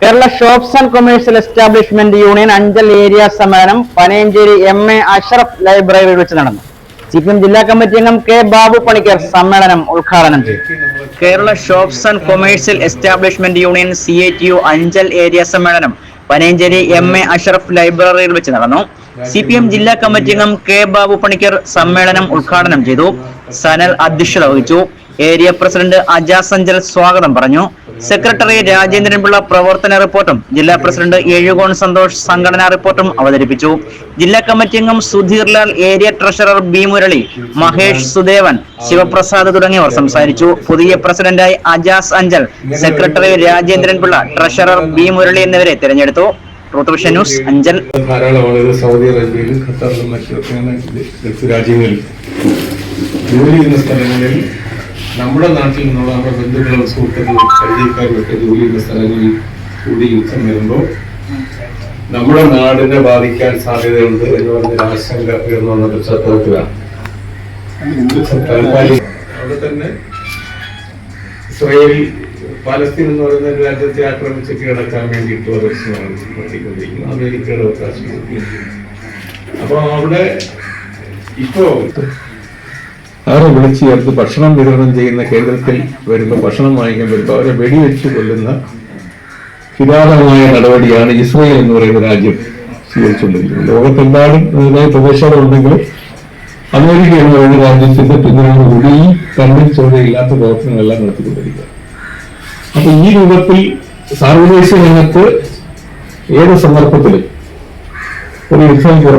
Kerala shops and commercial establishment union Anchal area സമ്മേളനം Panayancheri MA Ashraf ലൈബ്രറിയിൽ വെച്ച് നടന്നു. CPM ജില്ലാ കമ്മിറ്റി അംഗം K. ബാബു പണിക്കർ സമ്മേളനം ഉദ്ഘാടനം ചെയ്തു. Kerala shops and commercial establishment union CATU Anchal area സമ്മേളനം പനയഞ്ചേരി MA അഷ്റഫ് ലൈബ്രറിയിൽ വെച്ച് നടന്നു. CPM ജില്ലാ കമ്മിറ്റി അംഗം K. ബാബു പണിക്കർ സമ്മേളനം ഉദ്ഘാടനം ചെയ്തു. സനൽ അധ്യക്ഷത വഹിച്ചു. ഏരിയ പ്രസിഡന്റ് അജാസ് അഞ്ചൽ സ്വാഗതം പറഞ്ഞു. സെക്രട്ടറി രാജേന്ദ്രൻപിള്ള പ്രവർത്തന റിപ്പോർട്ടും ജില്ലാ പ്രസിഡന്റ് എഴുകോൺ സന്തോഷ് സംഘടനാ റിപ്പോർട്ടും അവതരിപ്പിച്ചു. ജില്ലാ കമ്മിറ്റി അംഗം Sudheerlal, area treasurer B. Murali, Mahesh Sudevan, Sivaprasad തുടങ്ങിയവർ സംസാരിച്ചു. പുതിയ പ്രസിഡന്റായി Ajas Anchal, secretary Rajendran Pillai, treasurer B. Murali എന്നിവരെ തിരഞ്ഞെടുത്തു. Ruth vision news, Anchal. ധാരാളം സൗദി അറേബ്യയിലും ഖത്തറിലും മറ്റു രാജ്യങ്ങളിലും ജോലി ചെയ്യുന്ന സ്ഥലങ്ങളിൽ നമ്മുടെ നാട്ടിൽ നിന്നുള്ള നമ്മുടെ ബന്ധുക്കളും സുഹൃത്തുക്കളും പരിചയക്കാരും ഒക്കെ ജോലി ചെയ്യുന്ന സ്ഥലങ്ങളിൽ കൂടി യുദ്ധം വരുമ്പോൾ നമ്മുടെ നാടിനെ ബാധിക്കാൻ സാധ്യതയുണ്ട് എന്ന് പറഞ്ഞൊരു ആശങ്ക ഉയർന്നു വന്ന പശ്ചാത്തലത്തിലാണ് അവിടെ തന്നെ ഇസ്രായേൽ പാലസ്തീൻ എന്ന് പറയുന്ന രാജ്യത്തെ ആക്രമിച്ച് കീഴടക്കാൻ വേണ്ടിയിട്ടുള്ള പ്രശ്നമാണ് നടത്തിക്കൊണ്ടിരിക്കുന്നത്. അമേരിക്കയുടെ അവകാശം. അപ്പൊ അവിടെ ഇപ്പോ അവരെ വിളിച്ചു ചേർത്ത് ഭക്ഷണം വിതരണം ചെയ്യുന്ന കേന്ദ്രത്തിൽ വരുമ്പോൾ, ഭക്ഷണം വാങ്ങിക്കാൻ വരുമ്പോൾ അവരെ വെടിവെച്ച് കൊല്ലുന്ന കിരാതമായ നടപടിയാണ് ഇസ്രായേൽ എന്ന് പറയുന്ന രാജ്യം സ്വീകരിച്ചുകൊണ്ടിരിക്കുന്നത്. ലോകത്തെമ്പാടും ഇതിനായി പ്രതിഷേധമുണ്ടെങ്കിലും അമേരിക്ക എന്ന് പറയുന്ന രാജ്യത്തിന്റെ പിന്തുണയോടുകൂടി ഈ കണ്ണിൽ ചോദ്യമില്ലാത്ത പ്രവർത്തനങ്ങളെല്ലാം നടത്തിക്കൊണ്ടിരിക്കുക. അപ്പൊ ഈ രൂപത്തിൽ സാർവദേശീയ രംഗത്ത് ഏത് സന്ദർഭത്തിലും ഒരു യുദ്ധം